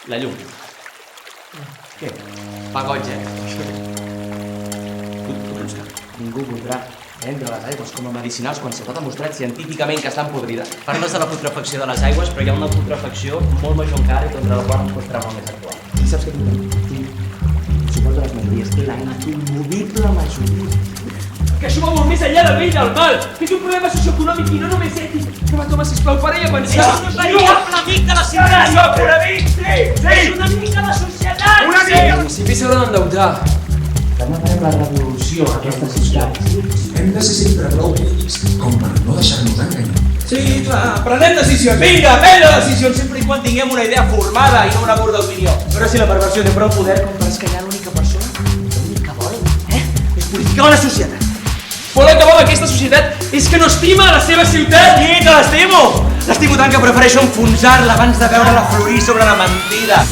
La llum. Què? Pagotge. Ningú voldrà vendre les aigües com a medicinals quan s'ha demostrat científicament que estan podrides. Parles de la putrefacció de les aigües, però hi ha una putrefacció molt major encara i contra la qual no pots treure més actual. I saps què tinc? El suport de les majories, la inconmovible majoria. Que això va molt més enllà del bé i del mal, que és un problema socioeconòmic i no només ètic. Que va, Toma, sisplau, para i a pensar. És un veritable amic de la ciutat! Un amic, sí! És un amic de la societat! Un amic! Els municipis s'hauran d'endeutar. Demà farem la revolució a aquesta ciutat. Hem de ser sempre prou ètics com per no deixar-nos enganyar. Sí, clar, prenem decisions. Vinga, prendre decisions sempre i quan tinguem una idea formada i no una burda opinió. Però si la perversió té prou poder com per escanyar l'única persona que l'únic que vol, És purificar la societat. Vol acabar amb aquesta societat és que no estima la seva ciutat! Sí, que l'estimo! L'estimo tant que prefereixo enfonsar-la abans de veure-la florir sobre la mentida.